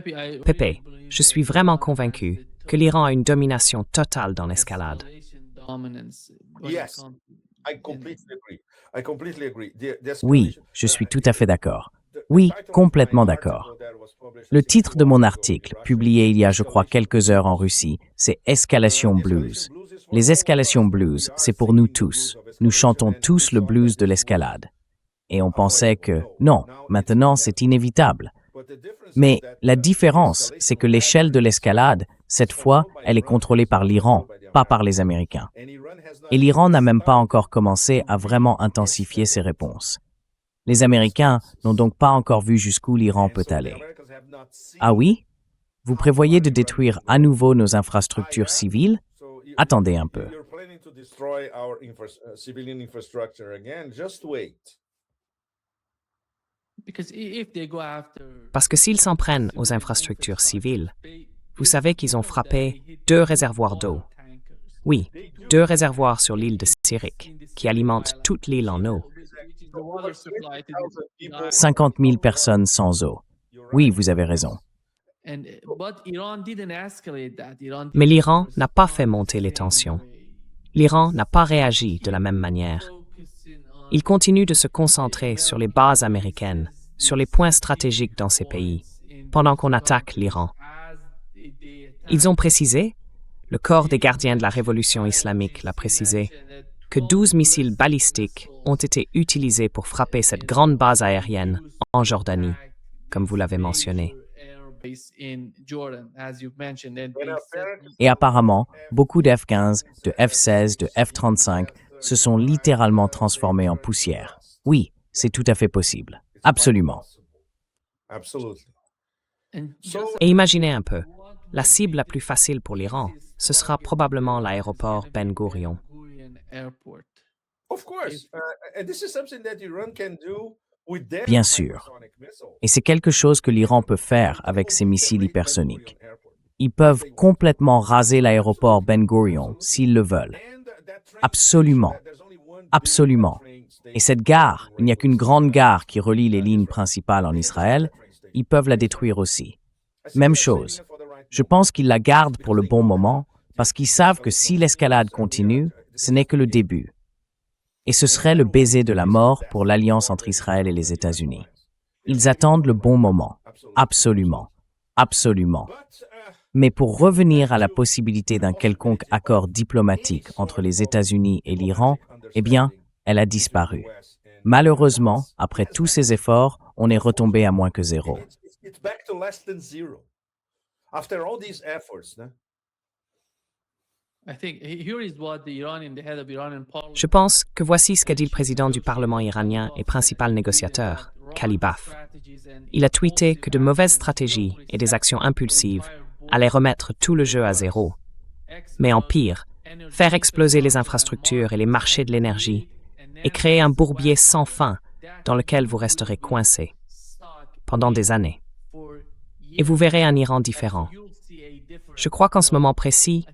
Pepe, je suis vraiment convaincu que l'Iran a une domination totale dans l'escalade. Yes, I completely agree. I completely agree. Oui, je suis tout à fait d'accord. Oui, complètement d'accord. Le titre de mon article, publié il y a, je crois, quelques heures en Russie, c'est Escalation Blues. Les escalations blues, c'est pour nous tous. Nous chantons tous le blues de l'escalade. Et on pensait que, non, maintenant c'est inévitable. Mais la différence, c'est que l'échelle de l'escalade, cette fois, elle est contrôlée par l'Iran, pas par les Américains. Et l'Iran n'a même pas encore commencé à vraiment intensifier ses réponses. Les Américains n'ont donc pas encore vu jusqu'où l'Iran peut aller. Ah oui? Vous prévoyez de détruire à nouveau nos infrastructures civiles? Attendez un peu. Parce que s'ils s'en prennent aux infrastructures civiles, vous savez qu'ils ont frappé 2 réservoirs d'eau. Oui, 2 réservoirs sur l'île de Sirik, qui alimentent toute l'île en eau. 50 000 personnes sans eau. Oui, vous avez raison. Mais l'Iran n'a pas fait monter les tensions. L'Iran n'a pas réagi de la même manière. Il continue de se concentrer sur les bases américaines, sur les points stratégiques dans ces pays, pendant qu'on attaque l'Iran. Ils ont précisé, le corps des gardiens de la révolution islamique l'a précisé, que 12 missiles balistiques ont été utilisés pour frapper cette grande base aérienne en Jordanie, comme vous l'avez mentionné. Et apparemment, beaucoup de F-15, de F-16, de F-35 se sont littéralement transformés en poussière. Oui, c'est tout à fait possible. Absolument. Et imaginez un peu, la cible la plus facile pour l'Iran, ce sera probablement l'aéroport Ben Gurion. Bien sûr. Et c'est quelque chose que l'Iran peut faire avec ses missiles hypersoniques. Ils peuvent complètement raser l'aéroport Ben Gurion s'ils le veulent. Absolument. Absolument. Et cette gare, il n'y a qu'une grande gare qui relie les lignes principales en Israël, ils peuvent la détruire aussi. Même chose. Je pense qu'ils la gardent pour le bon moment parce qu'ils savent que si l'escalade continue, ce n'est que le début. Et ce serait le baiser de la mort pour l'alliance entre Israël et les États-Unis. Ils attendent le bon moment. Absolument. Absolument. Mais pour revenir à la possibilité d'un quelconque accord diplomatique entre les États-Unis et l'Iran, eh bien, elle a disparu. Malheureusement, après tous ces efforts, on est retombé à moins que 0. Je pense que voici ce qu'a dit le président du Parlement iranien et principal négociateur, Kalibaf. Il a tweeté que de mauvaises stratégies et des actions impulsives allaient remettre tout le jeu à 0. Mais en pire, faire exploser les infrastructures et les marchés de l'énergie et créer un bourbier sans fin dans lequel vous resterez coincé pendant des années. Et vous verrez un Iran différent. Je crois qu'en ce moment précis,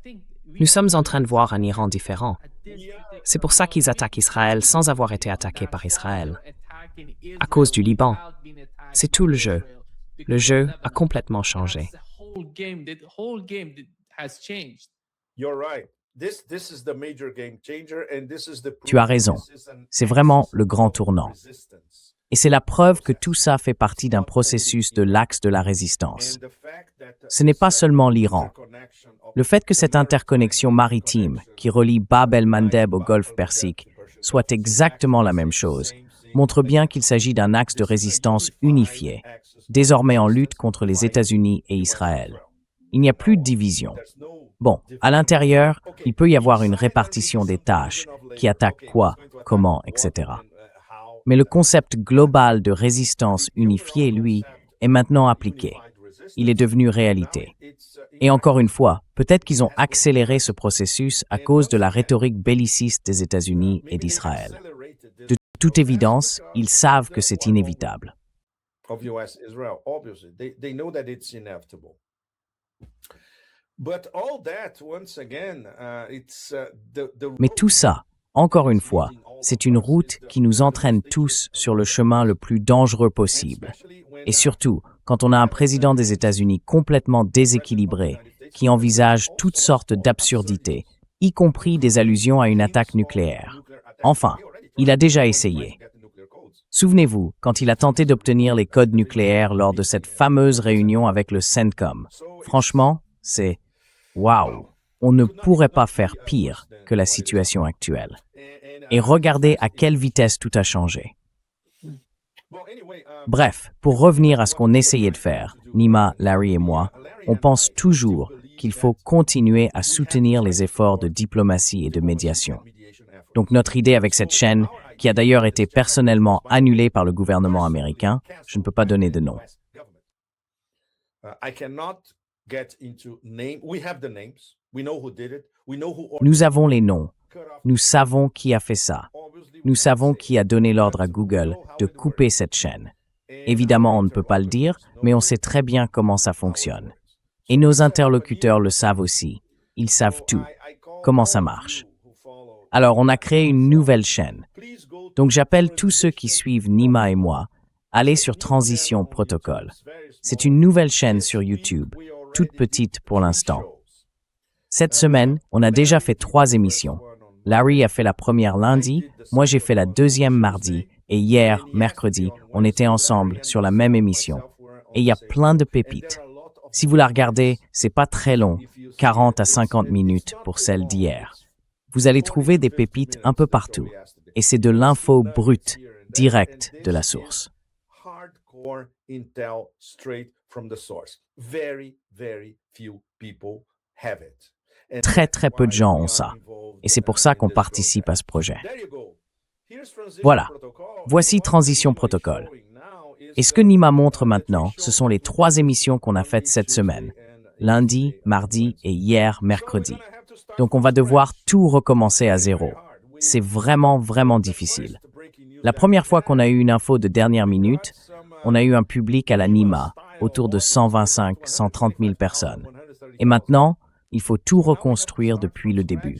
nous sommes en train de voir un Iran différent. C'est pour ça qu'ils attaquent Israël sans avoir été attaqués par Israël. À cause du Liban. C'est tout le jeu. Le jeu a complètement changé. Tu as raison. C'est vraiment le grand tournant. Et c'est la preuve que tout ça fait partie d'un processus de l'axe de la résistance. Ce n'est pas seulement l'Iran. Le fait que cette interconnexion maritime qui relie Bab el-Mandeb au golfe Persique soit exactement la même chose montre bien qu'il s'agit d'un axe de résistance unifié, désormais en lutte contre les États-Unis et Israël. Il n'y a plus de division. Bon, à l'intérieur, il peut y avoir une répartition des tâches, qui attaque quoi, comment, etc. Mais le concept global de résistance unifiée, lui, est maintenant appliqué. Il est devenu réalité. Et encore une fois, peut-être qu'ils ont accéléré ce processus à cause de la rhétorique belliciste des États-Unis et d'Israël. De toute évidence, ils savent que c'est inévitable. Mais tout ça, encore une fois, c'est une route qui nous entraîne tous sur le chemin le plus dangereux possible. Et surtout, quand on a un président des États-Unis complètement déséquilibré, qui envisage toutes sortes d'absurdités, y compris des allusions à une attaque nucléaire. Enfin, il a déjà essayé. Souvenez-vous, quand il a tenté d'obtenir les codes nucléaires lors de cette fameuse réunion avec le CENTCOM. Franchement, c'est « waouh ». On ne pourrait pas faire pire que la situation actuelle. Et regardez à quelle vitesse tout a changé. Bref, pour revenir à ce qu'on essayait de faire, Nima, Larry et moi, on pense toujours qu'il faut continuer à soutenir les efforts de diplomatie et de médiation. Donc notre idée avec cette chaîne, qui a d'ailleurs été personnellement annulée par le gouvernement américain, je ne peux pas donner de nom. Nous avons les noms. Nous savons qui a fait ça. Nous savons qui a donné l'ordre à Google de couper cette chaîne. Évidemment, on ne peut pas le dire, mais on sait très bien comment ça fonctionne. Et nos interlocuteurs le savent aussi. Ils savent tout. Comment ça marche. Alors, on a créé une nouvelle chaîne. Donc, j'appelle tous ceux qui suivent Nima et moi, allez sur Transition Protocol. C'est une nouvelle chaîne sur YouTube, toute petite pour l'instant. Cette semaine, on a déjà fait 3 émissions. Larry a fait la première lundi, moi j'ai fait la deuxième mardi, et hier, mercredi, on était ensemble sur la même émission. Et il y a plein de pépites. Si vous la regardez, c'est pas très long, 40 à 50 minutes pour celle d'hier. Vous allez trouver des pépites un peu partout. Et c'est de l'info brute, directe de la source. Très très peu de gens ont ça. Et c'est pour ça qu'on participe à ce projet. Voilà. Voici Transition Protocol. Et ce que Nima montre maintenant, ce sont les 3 émissions qu'on a faites cette semaine. Lundi, mardi et hier, mercredi. Donc on va devoir tout recommencer à zéro. C'est vraiment, vraiment difficile. La première fois qu'on a eu une info de dernière minute, on a eu un public à la Nima, autour de 125-130 000 personnes. Et maintenant, il faut tout reconstruire depuis le début.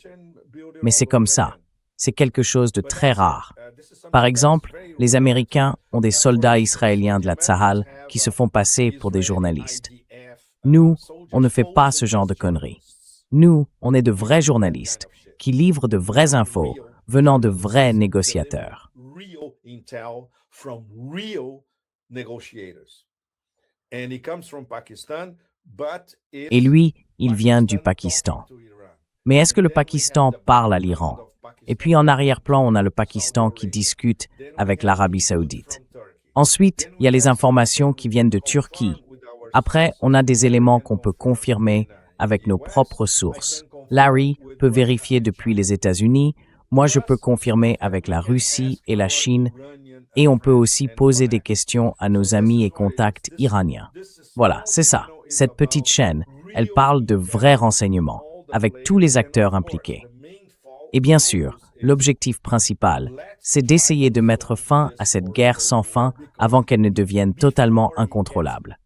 Mais c'est comme ça. C'est quelque chose de très rare. Par exemple, les Américains ont des soldats israéliens de la Tzahal qui se font passer pour des journalistes. Nous, on ne fait pas ce genre de conneries. Nous, on est de vrais journalistes qui livrent de vraies infos venant de vrais négociateurs. Et lui, il vient du Pakistan. Mais est-ce que le Pakistan parle à l'Iran? Et puis en arrière-plan, on a le Pakistan qui discute avec l'Arabie Saoudite. Ensuite, il y a les informations qui viennent de Turquie. Après, on a des éléments qu'on peut confirmer avec nos propres sources. Larry peut vérifier depuis les États-Unis, moi je peux confirmer avec la Russie et la Chine, et on peut aussi poser des questions à nos amis et contacts iraniens. Voilà, c'est ça. Cette petite chaîne, elle parle de vrais renseignements, avec tous les acteurs impliqués. Et bien sûr, l'objectif principal, c'est d'essayer de mettre fin à cette guerre sans fin avant qu'elle ne devienne totalement incontrôlable.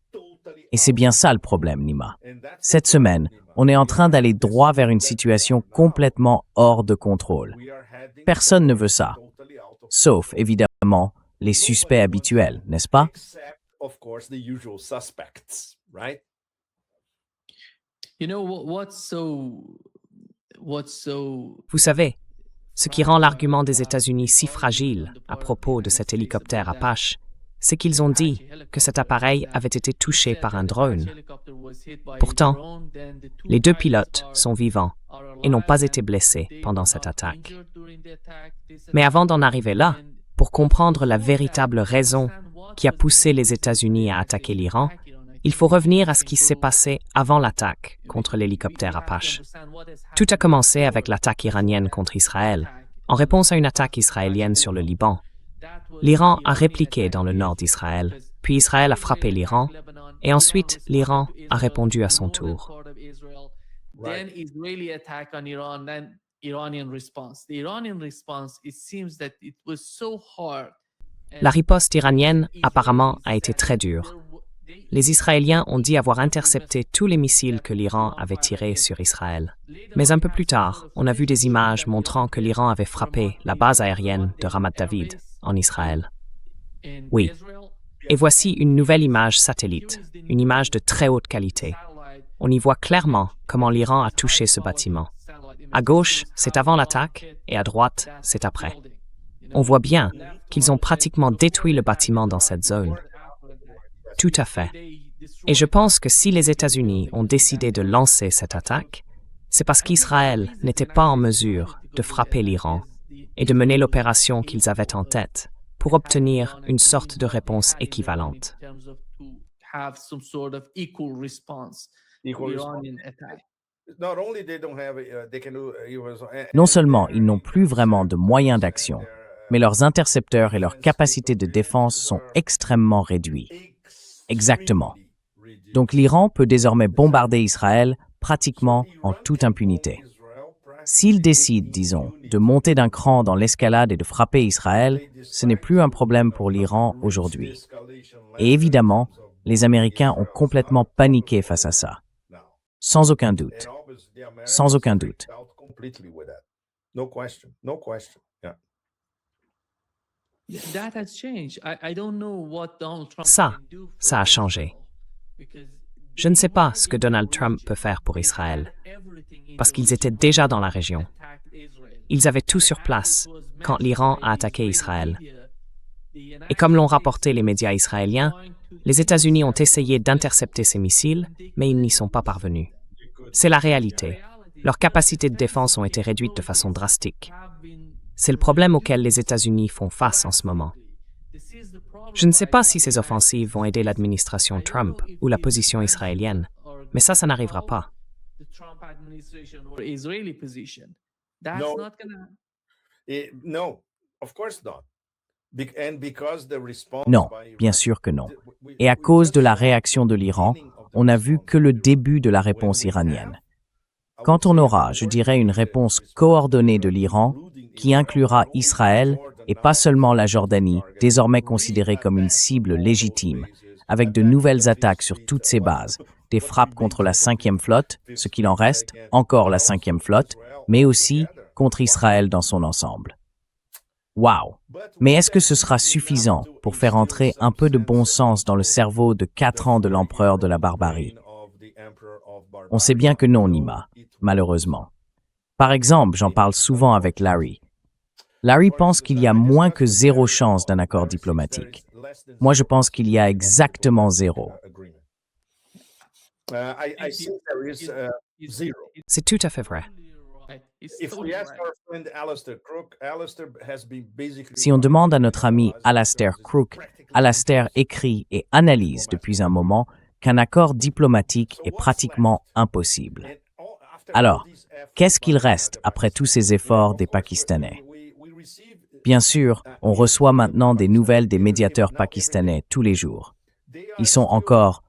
Et c'est bien ça le problème, Nima. Cette semaine, on est en train d'aller droit vers une situation complètement hors de contrôle. Personne ne veut ça. Sauf, évidemment, les suspects habituels, n'est-ce pas? Vous savez, ce qui rend l'argument des États-Unis si fragile à propos de cet hélicoptère Apache, c'est qu'ils ont dit que cet appareil avait été touché par un drone. Pourtant, les 2 pilotes sont vivants et n'ont pas été blessés pendant cette attaque. Mais avant d'en arriver là, pour comprendre la véritable raison qui a poussé les États-Unis à attaquer l'Iran, il faut revenir à ce qui s'est passé avant l'attaque contre l'hélicoptère Apache. Tout a commencé avec l'attaque iranienne contre Israël, en réponse à une attaque israélienne sur le Liban. L'Iran a répliqué dans le nord d'Israël, puis Israël a frappé l'Iran, et ensuite l'Iran a répondu à son tour. La riposte iranienne, apparemment, a été très dure. Les Israéliens ont dit avoir intercepté tous les missiles que l'Iran avait tirés sur Israël. Mais un peu plus tard, on a vu des images montrant que l'Iran avait frappé la base aérienne de Ramat David en Israël. Oui, Et voici une nouvelle image satellite, une image de très haute qualité. On y voit clairement comment l'Iran a touché ce bâtiment. À gauche, c'est avant l'attaque, et à droite, c'est après. On voit bien qu'ils ont pratiquement détruit le bâtiment dans cette zone. Tout à fait. Et je pense que si les États-Unis ont décidé de lancer cette attaque, c'est parce qu'Israël n'était pas en mesure de frapper l'Iran et de mener l'opération qu'ils avaient en tête pour obtenir une sorte de réponse équivalente. Non seulement ils n'ont plus vraiment de moyens d'action, mais leurs intercepteurs et leurs capacités de défense sont extrêmement réduits. Exactement. Donc l'Iran peut désormais bombarder Israël pratiquement en toute impunité. S'ils décident, disons, de monter d'un cran dans l'escalade et de frapper Israël, ce n'est plus un problème pour l'Iran aujourd'hui. Et évidemment, les Américains ont complètement paniqué face à ça. Sans aucun doute. Sans aucun doute. Ça a changé. Je ne sais pas ce que Donald Trump peut faire pour Israël, parce qu'ils étaient déjà dans la région. Ils avaient tout sur place quand l'Iran a attaqué Israël. Et comme l'ont rapporté les médias israéliens, les États-Unis ont essayé d'intercepter ces missiles, mais ils n'y sont pas parvenus. C'est la réalité. Leurs capacités de défense ont été réduites de façon drastique. C'est le problème auquel les États-Unis font face en ce moment. Je ne sais pas si ces offensives vont aider l'administration Trump ou la position israélienne, mais ça n'arrivera pas. Non, bien sûr que non. Et à cause de la réaction de l'Iran, on n'a vu que le début de la réponse iranienne. Quand on aura, je dirais, une réponse coordonnée de l'Iran, qui inclura Israël et pas seulement la Jordanie, désormais considérée comme une cible légitime, avec de nouvelles attaques sur toutes ses bases, des frappes contre la 5e flotte, ce qu'il en reste, encore la 5e flotte, mais aussi contre Israël dans son ensemble. Waouh! Mais est-ce que ce sera suffisant pour faire entrer un peu de bon sens dans le cerveau de 4 ans de l'empereur de la barbarie? On sait bien que non, Nima, malheureusement. Par exemple, j'en parle souvent avec Larry. Larry pense qu'il y a moins que 0 chance d'un accord diplomatique. Moi, je pense qu'il y a exactement 0. C'est tout à fait vrai. Si on demande à notre ami Alastair Crooke, Alastair écrit et analyse depuis un moment qu'un accord diplomatique est pratiquement impossible. Alors, qu'est-ce qu'il reste après tous ces efforts des Pakistanais? Bien sûr, on reçoit maintenant des nouvelles des médiateurs pakistanais tous les jours. Ils sont encore,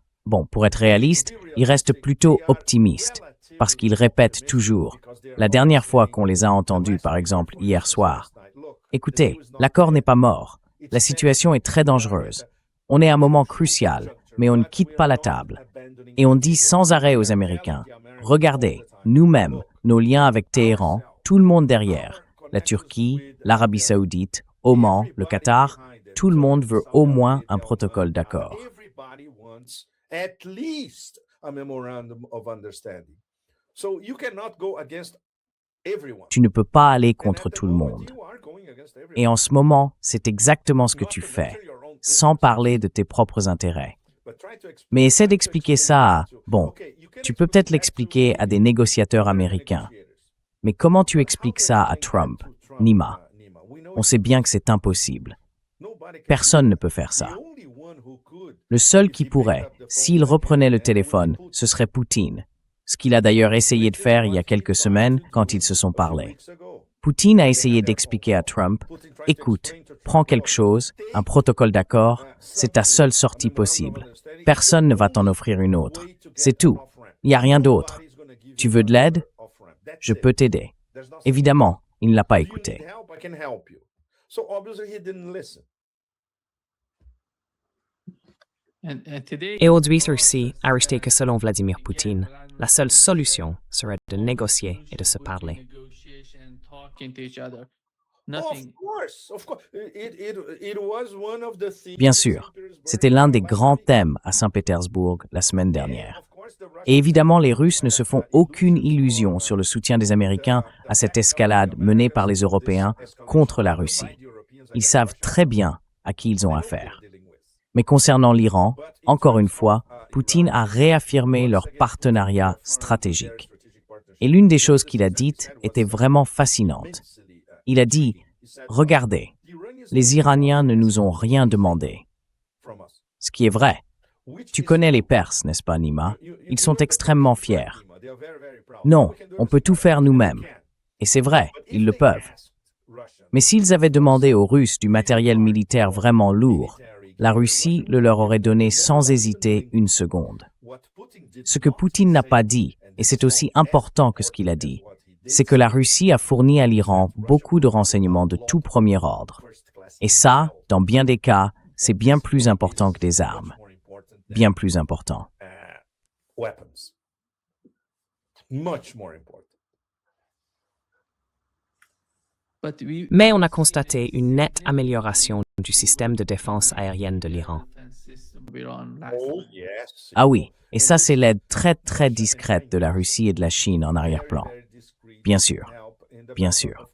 pour être réaliste, ils restent plutôt optimistes, parce qu'ils répètent toujours, la dernière fois qu'on les a entendus, par exemple hier soir, « Écoutez, l'accord n'est pas mort, la situation est très dangereuse, on est à un moment crucial, mais on ne quitte pas la table. » Et on dit sans arrêt aux Américains, « Regardez, nous-mêmes, nos liens avec Téhéran, tout le monde derrière, la Turquie, l'Arabie Saoudite, Oman, le Qatar, tout le monde veut au moins un protocole d'accord. » Tu ne peux pas aller contre tout le monde. Et en ce moment, c'est exactement ce que tu fais, sans parler de tes propres intérêts. Mais essaie d'expliquer ça à, tu peux peut-être l'expliquer à des négociateurs américains. Mais comment tu expliques ça à Trump, Nima? On sait bien que c'est impossible. Personne ne peut faire ça. Le seul qui pourrait, s'il reprenait le téléphone, ce serait Poutine. Ce qu'il a d'ailleurs essayé de faire il y a quelques semaines quand ils se sont parlé. Poutine a essayé d'expliquer à Trump, « Écoute, prends quelque chose, un protocole d'accord, c'est ta seule sortie possible. Personne ne va t'en offrir une autre. C'est tout. Il n'y a rien d'autre. Tu veux de l'aide? Je peux t'aider. » Évidemment, il ne l'a pas écouté. Et aujourd'hui, ceux-ci a resté que selon Vladimir Poutine, la seule solution serait de négocier et de se parler. Bien sûr, c'était l'un des grands thèmes à Saint-Pétersbourg la semaine dernière. Et évidemment, les Russes ne se font aucune illusion sur le soutien des Américains à cette escalade menée par les Européens contre la Russie. Ils savent très bien à qui ils ont affaire. Mais concernant l'Iran, encore une fois, Poutine a réaffirmé leur partenariat stratégique. Et l'une des choses qu'il a dites était vraiment fascinante. Il a dit « Regardez, les Iraniens ne nous ont rien demandé. » Ce qui est vrai. Tu connais les Perses, n'est-ce pas, Nima? Ils sont extrêmement fiers. Non, on peut tout faire nous-mêmes. Et c'est vrai, ils le peuvent. Mais s'ils avaient demandé aux Russes du matériel militaire vraiment lourd, la Russie le leur aurait donné sans hésiter une seconde. Ce que Poutine n'a pas dit, et c'est aussi important que ce qu'il a dit, c'est que la Russie a fourni à l'Iran beaucoup de renseignements de tout premier ordre. Et ça, dans bien des cas, c'est bien plus important que des armes. Bien plus important. Mais on a constaté une nette amélioration du système de défense aérienne de l'Iran. Ah oui, et ça c'est l'aide très très discrète de la Russie et de la Chine en arrière-plan. Bien sûr, bien sûr.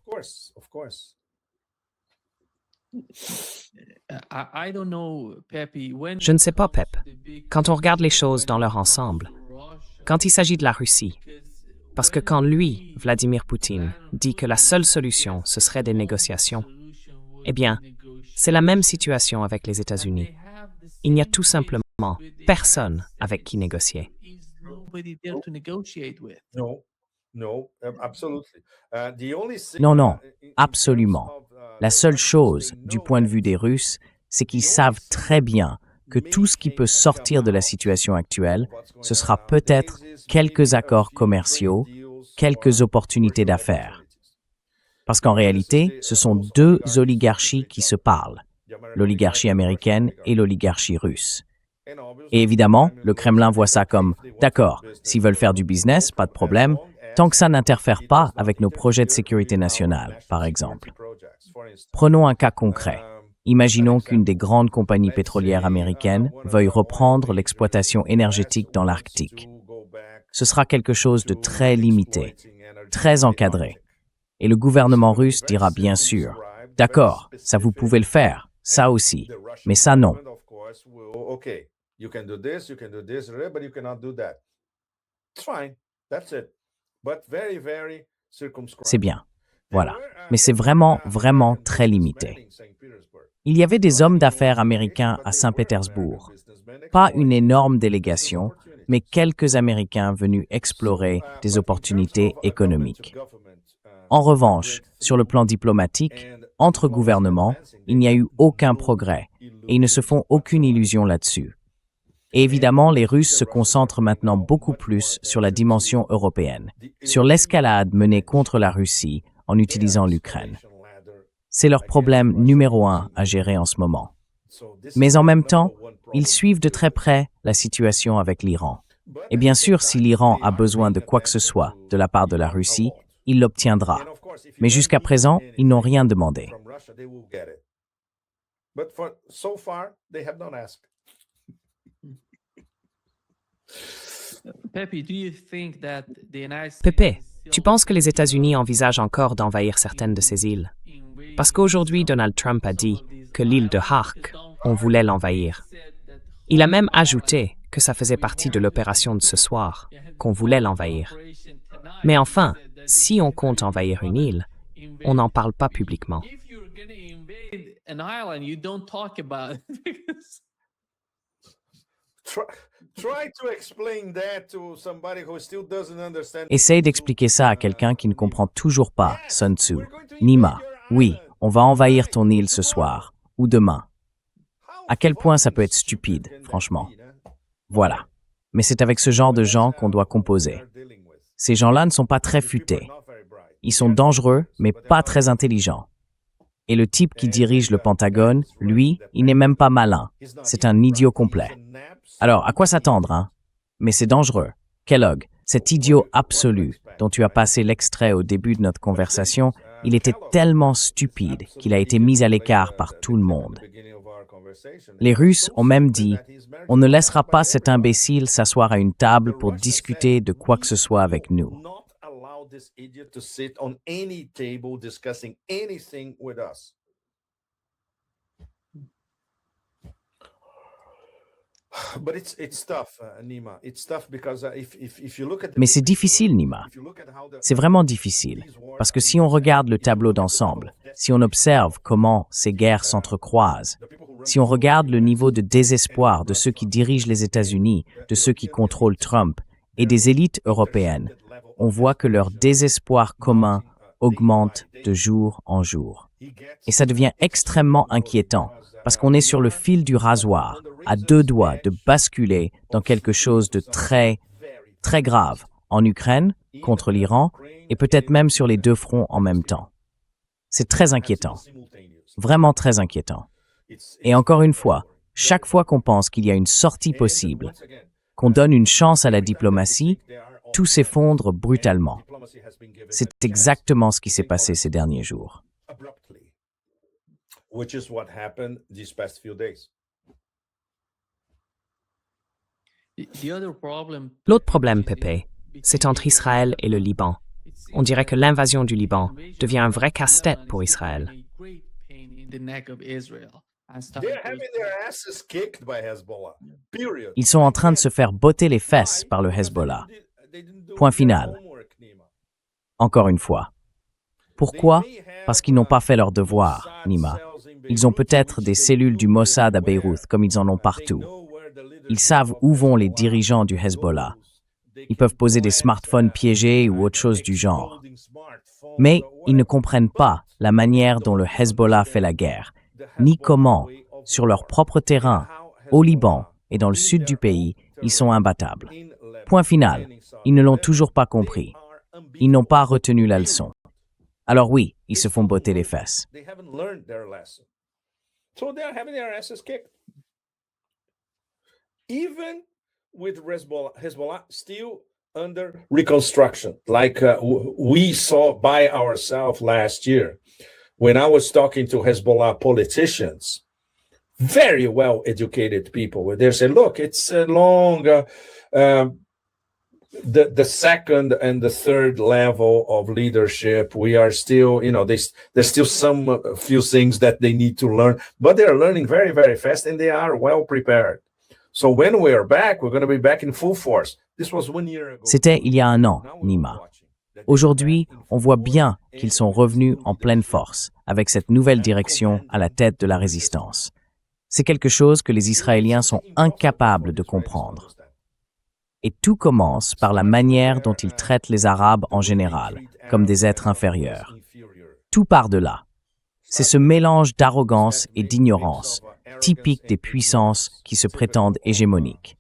Je ne sais pas, Pep. Quand on regarde les choses dans leur ensemble, quand il s'agit de la Russie, parce que quand lui, Vladimir Poutine, dit que la seule solution, ce serait des négociations, eh bien, c'est la même situation avec les États-Unis. Il n'y a tout simplement personne avec qui négocier. Non, absolument. La seule chose, du point de vue des Russes, c'est qu'ils savent très bien que tout ce qui peut sortir de la situation actuelle, ce sera peut-être quelques accords commerciaux, quelques opportunités d'affaires. Parce qu'en réalité, ce sont deux oligarchies qui se parlent, l'oligarchie américaine et l'oligarchie russe. Et évidemment, le Kremlin voit ça comme « d'accord, s'ils veulent faire du business, pas de problème, tant que ça n'interfère pas avec nos projets de sécurité nationale, par exemple. » Prenons un cas concret. Imaginons qu'une des grandes compagnies pétrolières américaines veuille reprendre l'exploitation énergétique dans l'Arctique. Ce sera quelque chose de très limité, très encadré. Et le gouvernement russe dira bien sûr, « D'accord, ça vous pouvez le faire, ça aussi, mais ça non. » C'est bien, voilà. Mais c'est vraiment, vraiment très limité. Il y avait des hommes d'affaires américains à Saint-Pétersbourg. Pas une énorme délégation, mais quelques Américains venus explorer des opportunités économiques. En revanche, sur le plan diplomatique, entre gouvernements, il n'y a eu aucun progrès et ils ne se font aucune illusion là-dessus. Et évidemment, les Russes se concentrent maintenant beaucoup plus sur la dimension européenne, sur l'escalade menée contre la Russie en utilisant l'Ukraine. C'est leur problème numéro 1 à gérer en ce moment. Mais en même temps, ils suivent de très près la situation avec l'Iran. Et bien sûr, si l'Iran a besoin de quoi que ce soit de la part de la Russie, il l'obtiendra. Mais jusqu'à présent, ils n'ont rien demandé. Pepe, tu penses que les États-Unis envisagent encore d'envahir certaines de ces îles? Parce qu'aujourd'hui, Donald Trump a dit que l'île de Hark, on voulait l'envahir. Il a même ajouté que ça faisait partie de l'opération de ce soir, qu'on voulait l'envahir. Mais enfin, si on compte envahir une île, on n'en parle pas publiquement. Essaye d'expliquer ça à quelqu'un qui ne comprend toujours pas, Sun Tzu. Nima, oui, on va envahir ton île ce soir, ou demain. À quel point ça peut être stupide, franchement. Voilà. Mais c'est avec ce genre de gens qu'on doit composer. Ces gens-là ne sont pas très futés. Ils sont dangereux, mais pas très intelligents. Et le type qui dirige le Pentagone, lui, il n'est même pas malin. C'est un idiot complet. Alors, à quoi s'attendre, hein? Mais c'est dangereux. Kellogg, cet idiot absolu dont tu as passé l'extrait au début de notre conversation, Il était tellement stupide qu'il a été mis à l'écart par tout le monde. Les Russes ont même dit « On ne laissera pas cet imbécile s'asseoir à une table pour discuter de quoi que ce soit avec nous. » Mais c'est difficile, Nima. C'est vraiment difficile, parce que si on regarde le tableau d'ensemble, si on observe comment ces guerres s'entrecroisent, si on regarde le niveau de désespoir de ceux qui dirigent les États-Unis, de ceux qui contrôlent Trump et des élites européennes, on voit que leur désespoir commun augmente de jour en jour. Et ça devient extrêmement inquiétant, parce qu'on est sur le fil du rasoir, à deux doigts de basculer dans quelque chose de très, très grave, en Ukraine, contre l'Iran, et peut-être même sur les deux fronts en même temps. C'est très inquiétant, vraiment très inquiétant. Et encore une fois, chaque fois qu'on pense qu'il y a une sortie possible, qu'on donne une chance à la diplomatie, tout s'effondre brutalement. C'est exactement ce qui s'est passé ces derniers jours. L'autre problème, Pépé, c'est entre Israël et le Liban. On dirait que l'invasion du Liban devient un vrai casse-tête pour Israël. Ils sont en train de se faire botter les fesses par le Hezbollah. Point final. Encore une fois. Pourquoi? Parce qu'ils n'ont pas fait leur devoir, Nima. Ils ont peut-être des cellules du Mossad à Beyrouth, comme ils en ont partout. Ils savent où vont les dirigeants du Hezbollah. Ils peuvent poser des smartphones piégés ou autre chose du genre. Mais ils ne comprennent pas la manière dont le Hezbollah fait la guerre, ni comment, sur leur propre terrain, au Liban et dans le sud du pays, ils sont imbattables. Point final, ils ne l'ont toujours pas compris. Ils n'ont pas retenu la leçon. Alors oui, ils se font botter les fesses. Even with Hezbollah still under reconstruction, like we saw by ourselves last year, when I was talking to Hezbollah politicians, very well-educated people, where they say, look, it's a long, the second and the third level of leadership, we are still, there's still some few things that they need to learn, but they are learning very, very fast, and they are well prepared. So when we are back, we're going to be back in full force. This was 1 year ago. C'était il y a 1 an, Nima. Aujourd'hui, on voit bien qu'ils sont revenus en pleine force, avec cette nouvelle direction à la tête de la résistance. C'est quelque chose que les Israéliens sont incapables de comprendre. Et tout commence par la manière dont ils traitent les Arabes en général, comme des êtres inférieurs. Tout part de là. C'est ce mélange d'arrogance et d'ignorance, typique des puissances qui se prétendent hégémoniques.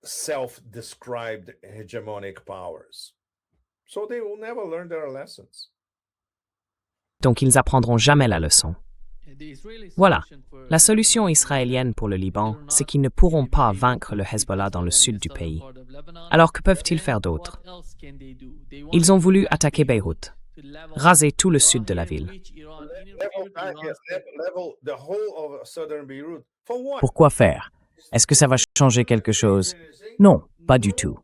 Self-described hegemonic powers. So they will never learn their lessons. Donc ils apprendront jamais la leçon. Voilà. La solution israélienne pour le Liban, c'est qu'ils ne pourront pas vaincre le Hezbollah dans le sud du pays. Alors que peuvent-ils faire d'autre? Ils ont voulu attaquer Beyrouth, raser tout le sud de la ville. Pourquoi faire? Est-ce que ça va changer quelque chose? Non, pas du tout.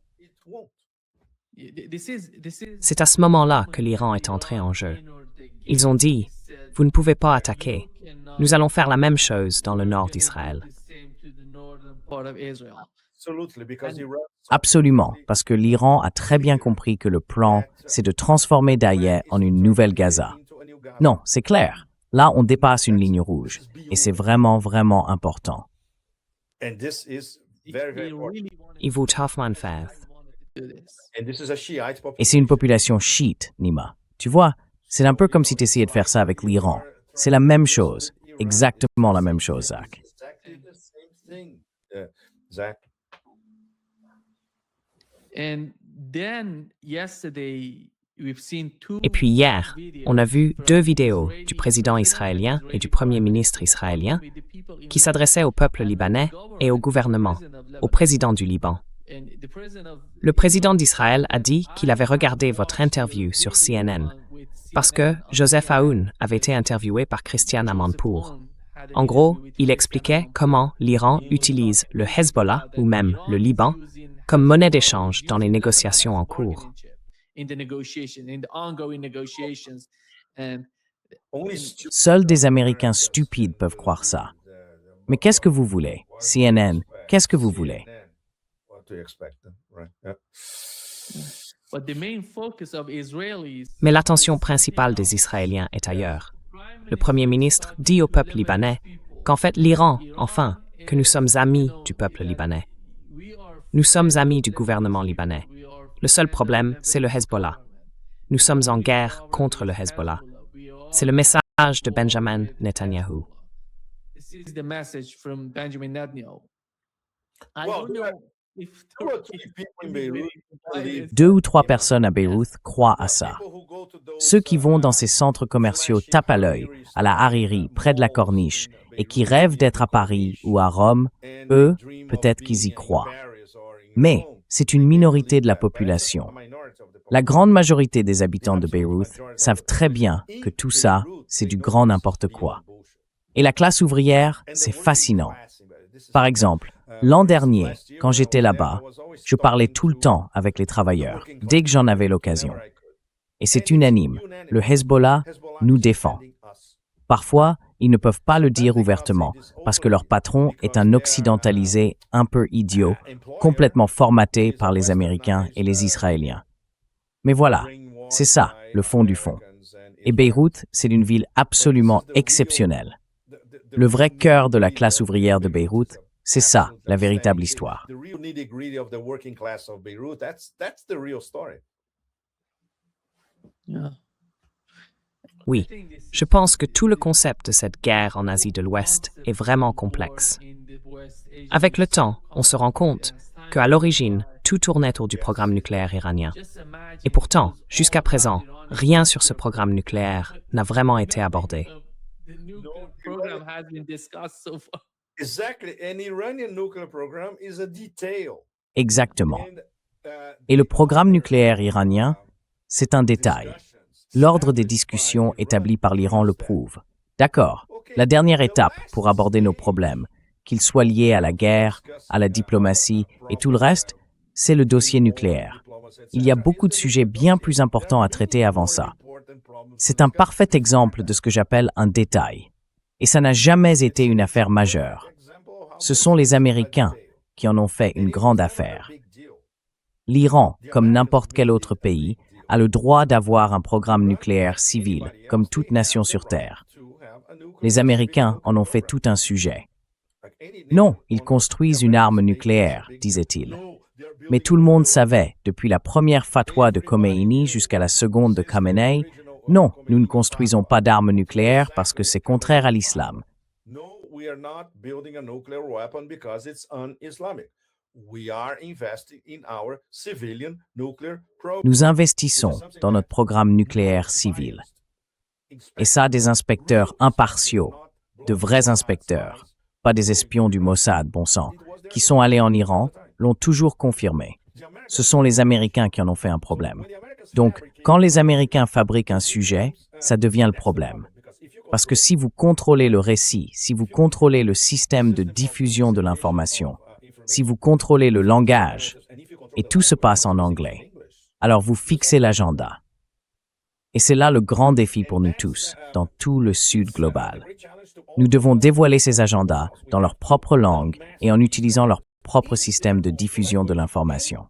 C'est à ce moment-là que l'Iran est entré en jeu. Ils ont dit, vous ne pouvez pas attaquer. Nous allons faire la même chose dans le nord d'Israël. Absolument, parce que l'Iran a très bien compris que le plan, c'est de transformer Daïeh en une nouvelle Gaza. Non, c'est clair. Là, on dépasse une ligne rouge. Et c'est vraiment, vraiment important. Ils vont tougement faire. Et c'est une population chiite, Nima. Tu vois, c'est un peu comme si tu essayais de faire ça avec l'Iran. C'est la même chose. Exactement la même chose, Zach. Et puis hier, on a vu 2 vidéos du président israélien et du premier ministre israélien qui s'adressaient au peuple libanais et au gouvernement, au président du Liban. Le président d'Israël a dit qu'il avait regardé votre interview sur CNN parce que Joseph Aoun avait été interviewé par Christiane Amanpour. En gros, il expliquait comment l'Iran utilise le Hezbollah ou même le Liban comme monnaie d'échange dans les négociations en cours. Seuls des Américains stupides peuvent croire ça. Mais qu'est-ce que vous voulez? CNN, qu'est-ce que vous voulez? Mais l'attention principale des Israéliens est ailleurs. Le Premier ministre dit au peuple libanais qu'en fait l'Iran, enfin, que nous sommes amis du peuple libanais. Nous sommes amis du gouvernement libanais. Le seul problème, c'est le Hezbollah. Nous sommes en guerre contre le Hezbollah. C'est le message de Benjamin Netanyahu. Deux ou trois personnes à Beyrouth croient à ça. Ceux qui vont dans ces centres commerciaux tape à l'œil, à la Hariri, près de la Corniche, et qui rêvent d'être à Paris ou à Rome, eux, peut-être qu'ils y croient. Mais c'est une minorité de la population. La grande majorité des habitants de Beyrouth savent très bien que tout ça, c'est du grand n'importe quoi. Et la classe ouvrière, c'est fascinant. Par exemple, l'an dernier, quand j'étais là-bas, je parlais tout le temps avec les travailleurs, dès que j'en avais l'occasion. Et c'est unanime, le Hezbollah nous défend. Parfois, ils ne peuvent pas le dire ouvertement, parce que leur patron est un occidentalisé un peu idiot, complètement formaté par les Américains et les Israéliens. Mais voilà, c'est ça, le fond du fond. Et Beyrouth, c'est une ville absolument exceptionnelle. Le vrai cœur de la classe ouvrière de Beyrouth, c'est ça, la véritable histoire. Oui, je pense que tout le concept de cette guerre en Asie de l'Ouest est vraiment complexe. Avec le temps, on se rend compte qu'à l'origine, tout tournait autour du programme nucléaire iranien. Et pourtant, jusqu'à présent, rien sur ce programme nucléaire n'a vraiment été abordé. Exactement. Et le programme nucléaire iranien, c'est un détail. L'ordre des discussions établi par l'Iran le prouve. D'accord, la dernière étape pour aborder nos problèmes, qu'ils soient liés à la guerre, à la diplomatie et tout le reste, c'est le dossier nucléaire. Il y a beaucoup de sujets bien plus importants à traiter avant ça. C'est un parfait exemple de ce que j'appelle un détail. Et ça n'a jamais été une affaire majeure. Ce sont les Américains qui en ont fait une grande affaire. L'Iran, comme n'importe quel autre pays, a le droit d'avoir un programme nucléaire civil, comme toute nation sur Terre. Les Américains en ont fait tout un sujet. Non, ils construisent une arme nucléaire, disait-il. Mais tout le monde savait, depuis la première fatwa de Khomeini jusqu'à la seconde de Khamenei, non, nous ne construisons pas d'armes nucléaires parce que c'est contraire à l'islam. Nous investissons dans notre programme nucléaire civil. Et ça, des inspecteurs impartiaux, de vrais inspecteurs, pas des espions du Mossad, bon sang, qui sont allés en Iran, l'ont toujours confirmé. Ce sont les Américains qui en ont fait un problème. Donc, quand les Américains fabriquent un sujet, ça devient le problème. Parce que si vous contrôlez le récit, si vous contrôlez le système de diffusion de l'information, si vous contrôlez le langage, et tout se passe en anglais, alors vous fixez l'agenda. Et c'est là le grand défi pour nous tous, dans tout le Sud global. Nous devons dévoiler ces agendas dans leur propre langue et en utilisant leur propre système de diffusion de l'information.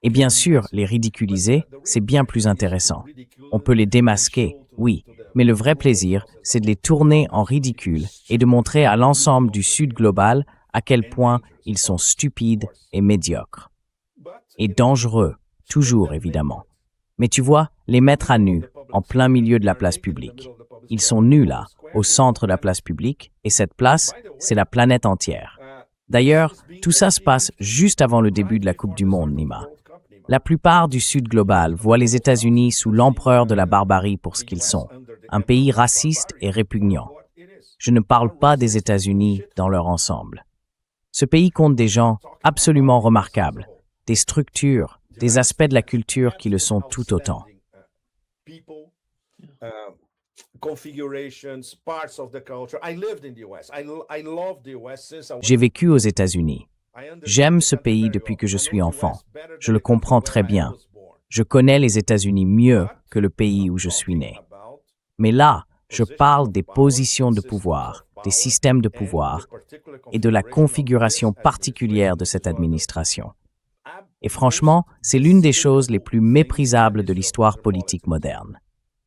Et bien sûr, les ridiculiser, c'est bien plus intéressant. On peut les démasquer, oui, mais le vrai plaisir, c'est de les tourner en ridicule et de montrer à l'ensemble du Sud global à quel point ils sont stupides et médiocres. Et dangereux, toujours évidemment. Mais tu vois, les mettre à nu, en plein milieu de la place publique. Ils sont nus là, au centre de la place publique, et cette place, c'est la planète entière. D'ailleurs, tout ça se passe juste avant le début de la Coupe du Monde, Nima. La plupart du Sud global voient les États-Unis sous l'empereur de la barbarie pour ce qu'ils sont, un pays raciste et répugnant. Je ne parle pas des États-Unis dans leur ensemble. Ce pays compte des gens absolument remarquables, des structures, des aspects de la culture qui le sont tout autant. J'ai vécu aux États-Unis. J'aime ce pays depuis que je suis enfant. Je le comprends très bien. Je connais les États-Unis mieux que le pays où je suis né. Mais là, je parle des positions de pouvoir, des systèmes de pouvoir et de la configuration particulière de cette administration. Et franchement, c'est l'une des choses les plus méprisables de l'histoire politique moderne.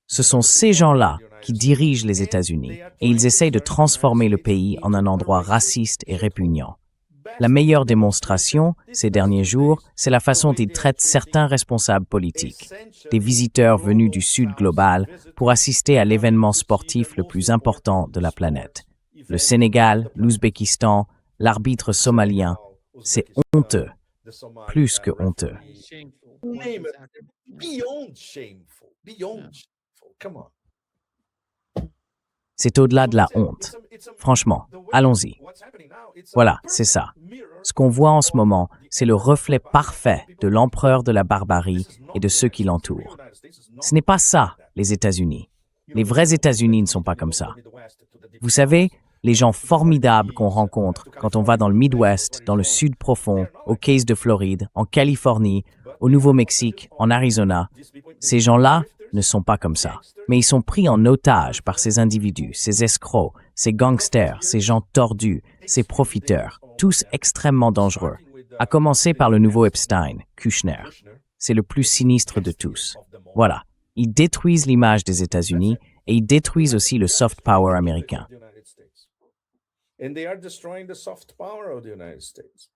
Ce sont ces gens-là qui dirigent les États-Unis et ils essayent de transformer le pays en un endroit raciste et répugnant. La meilleure démonstration, ces derniers jours, c'est la façon dont ils traitent certains responsables politiques, des visiteurs venus du Sud global pour assister à l'événement sportif le plus important de la planète. Le Sénégal, l'Ouzbékistan, l'arbitre somalien, c'est honteux, plus que honteux. C'est au-delà de la honte. Franchement, allons-y. Voilà, c'est ça. Ce qu'on voit en ce moment, c'est le reflet parfait de l'empereur de la barbarie et de ceux qui l'entourent. Ce n'est pas ça, les États-Unis. Les vrais États-Unis ne sont pas comme ça. Vous savez, les gens formidables qu'on rencontre quand on va dans le Midwest, dans le Sud profond, aux Keys de Floride, en Californie, au Nouveau-Mexique, en Arizona, ces gens-là ne sont pas comme ça. Mais ils sont pris en otage par ces individus, ces escrocs, ces gangsters, ces gens tordus, ces profiteurs, tous extrêmement dangereux. À commencer par le nouveau Epstein, Kushner. C'est le plus sinistre de tous. Voilà. Ils détruisent l'image des États-Unis et ils détruisent aussi le soft power américain. And they are destroying the soft power of the United States.